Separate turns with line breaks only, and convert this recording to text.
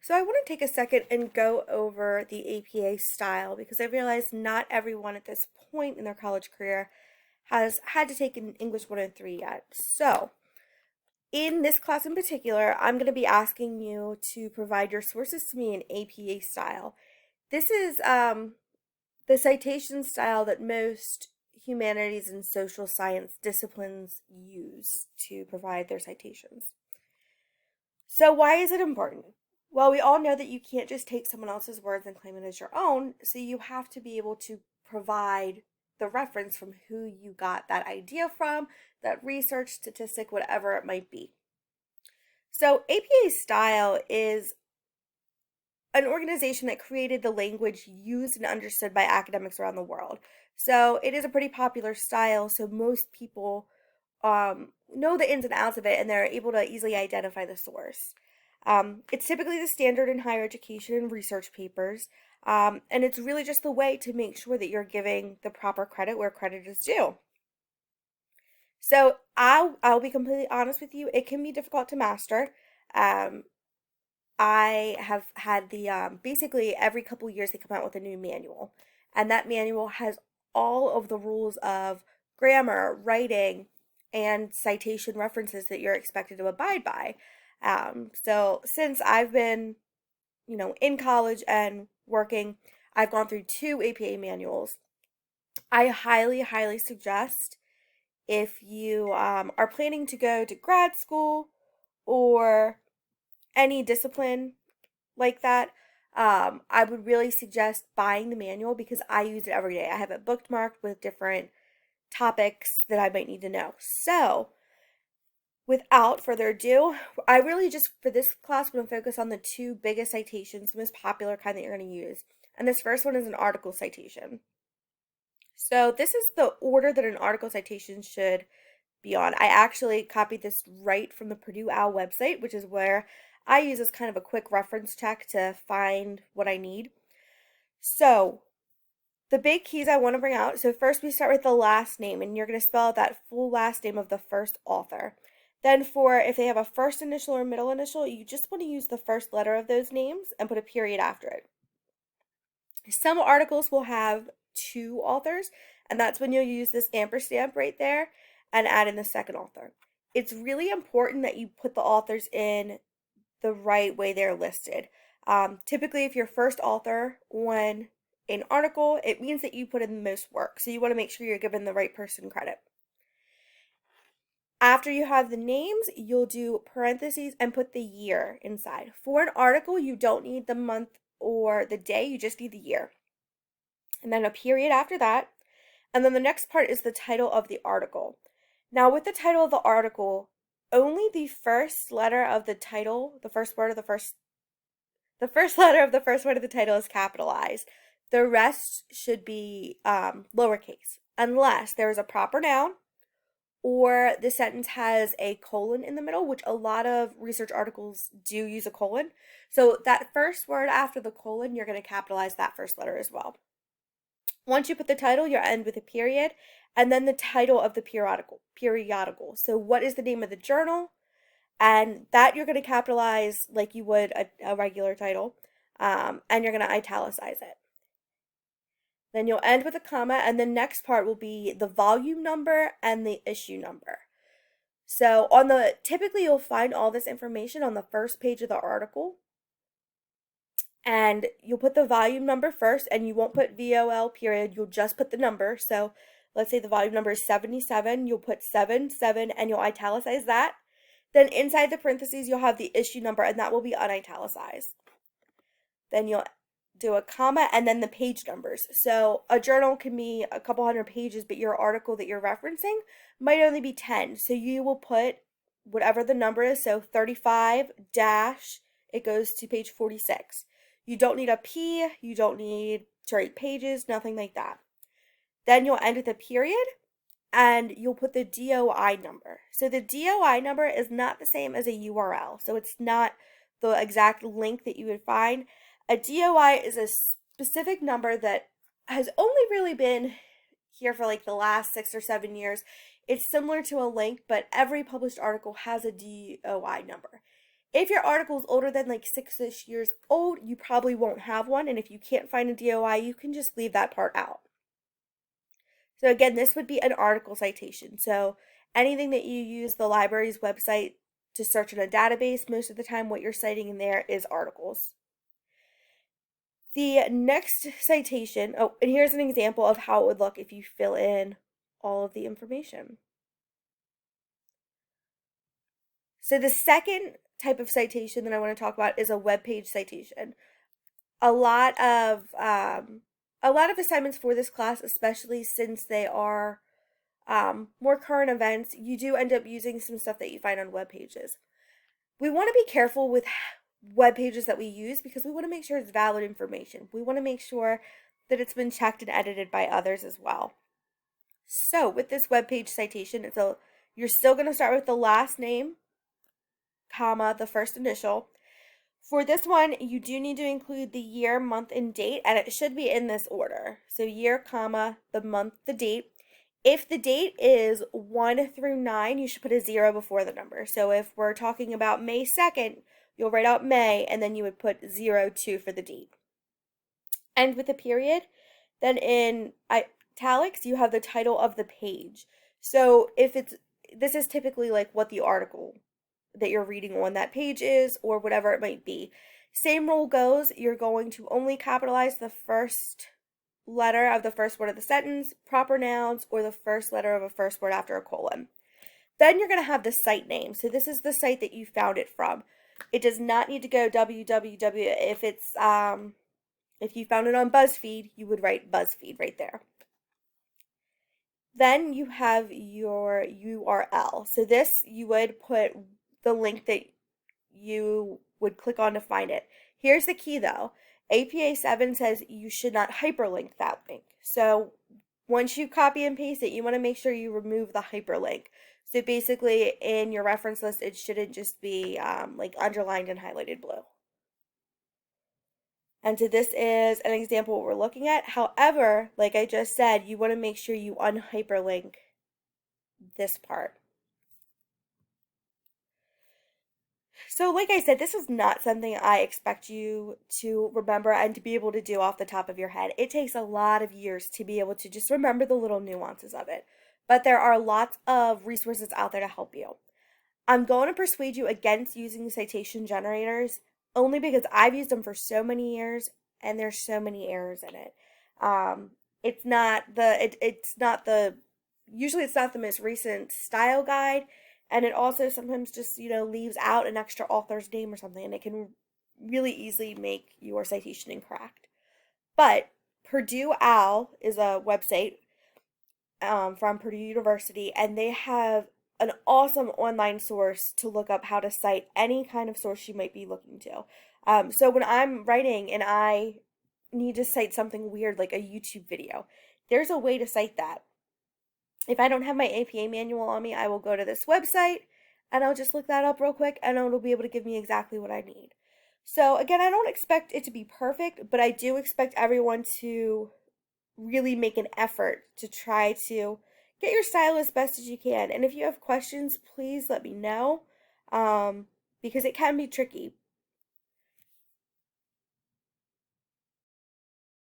So I want to take a second and go over the APA style because I realize not everyone at this point in their college career has had to take an English 103 yet. So in this class in particular, I'm going to be asking you to provide your sources to me in APA style. This is the citation style that most humanities and social science disciplines use to provide their citations. So why is it important? Well, we all know that you can't just take someone else's words and claim it as your own, so you have to be able to provide the reference from who you got that idea from, that research, statistic, whatever it might be. So APA Style is an organization that created the language used and understood by academics around the world. So it is a pretty popular style, so most people know the ins and outs of it and they're able to easily identify the source. It's typically the standard in higher education and research papers, and it's really just the way to make sure that you're giving the proper credit where credit is due. So I'll be completely honest with you, it can be difficult to master. Um, I have had the basically every couple years they come out with a new manual, and that manual has all of the rules of grammar, writing, and citation references that you're expected to abide by. So since I've been, in college and working, I've gone through two APA manuals. I highly, highly suggest if you are planning to go to grad school or any discipline like that, I would really suggest buying the manual because I use it every day. I have it bookmarked with different topics that I might need to know. So, without further ado, I really just, for this class, want to focus on the two biggest citations, the most popular kind that you're going to use. And this first one is an article citation. So, this is the order that an article citation should be on. I actually copied this right from the Purdue OWL website, which is where I use as kind of a quick reference check to find what I need. So, the big keys I want to bring out. So, first we start with the last name, and you're going to spell out that full last name of the first author. Then, for if they have a first initial or middle initial, you just want to use the first letter of those names and put a period after it. Some articles will have two authors, and that's when you'll use this ampersand right there and add in the second author. It's really important that you put the authors in the right way they're listed. Typically, if you're first author on an article, it means that you put in the most work. So you want to make sure you're giving the right person credit. After you have the names, you'll do parentheses and put the year inside. For an article, you don't need the month or the day, you just need the year. And then a period after that. And then the next part is the title of the article. Now, with the title of the article, only the first letter of the title, the first letter of the first word of the title is capitalized. The rest should be lowercase, unless there is a proper noun or the sentence has a colon in the middle, which a lot of research articles do use a colon. So that first word after the colon, you're going to capitalize that first letter as well. Once you put the title, you'll end with a period, and then the title of the periodical. So what is the name of the journal? And that you're going to capitalize like you would a regular title, and you're going to italicize it. Then you'll end with a comma, and the next part will be the volume number and the issue number. So typically you'll find all this information on the first page of the article, and you'll put the volume number first, and you won't put VOL period, you'll just put the number. So let's say the volume number is 77, you'll put 77 and you'll italicize that. Then inside the parentheses, you'll have the issue number, and that will be unitalicized. Then you'll do a comma and then the page numbers. So a journal can be a couple hundred pages, but your article that you're referencing might only be 10. So you will put whatever the number is. So 35 dash, it goes to page 46. You don't need a P, you don't need to write pages, nothing like that. Then you'll end with a period, and you'll put the DOI number. So the DOI number is not the same as a URL. So it's not the exact link that you would find. A DOI is a specific number that has only really been here for like the last 6 or 7 years. It's similar to a link, but every published article has a DOI number. If your article is older than like 6-ish years old, you probably won't have one. And if you can't find a DOI, you can just leave that part out. So again, this would be an article citation. So anything that you use the library's website to search in a database, most of the time what you're citing in there is articles. The next citation, oh, and here's an example of how it would look if you fill in all of the information. So the second type of citation that I want to talk about is a web page citation. A lot of assignments for this class, especially since they are more current events, you do end up using some stuff that you find on web pages. We want to be careful with web pages that we use because we want to make sure it's valid information. We want to make sure that it's been checked and edited by others as well. So with this web page citation, you're still going to start with the last name, comma, the first initial. For this one, you do need to include the year, month, and date, and it should be in this order. So year, comma, the month, the date. If the date is 1 through 9, you should put a 0 before the number. So if we're talking about May 2nd, you'll write out May, and then you would put 02 for the date. And with a period, then in italics, you have the title of the page. So this is typically like what the article that you're reading on that page is, or whatever it might be. Same rule goes, you're going to only capitalize the first letter of the first word of the sentence, proper nouns, or the first letter of a first word after a colon. Then you're going to have the site name. So this is the site that you found it from. It does not need to go www. If you found it on BuzzFeed, you would write BuzzFeed right there. Then you have your URL. So this, you would put the link that you would click on to find it. Here's the key though. APA 7 says you should not hyperlink that link. So once you copy and paste it, you want to make sure you remove the hyperlink. So basically in your reference list, it shouldn't just be like underlined and highlighted blue. And so this is an example of what we're looking at. However, like I just said, you want to make sure you unhyperlink this part. So like I said, this is not something I expect you to remember and to be able to do off the top of your head. It takes a lot of years to be able to just remember the little nuances of it. But there are lots of resources out there to help you. I'm going to persuade you against using citation generators only because I've used them for so many years and there's so many errors in it. Usually it's not the most recent style guide, and it also sometimes just, leaves out an extra author's name or something, and it can really easily make your citation incorrect. But Purdue OWL is a website from Purdue University, and they have an awesome online source to look up how to cite any kind of source you might be looking to. So when I'm writing and I need to cite something weird like a YouTube video, there's a way to cite that. If I don't have my APA manual on me, I will go to this website and I'll just look that up real quick and it'll be able to give me exactly what I need. So again, I don't expect it to be perfect, but I do expect everyone to really make an effort to try to get your style as best as you can. And if you have questions, please let me know, because it can be tricky.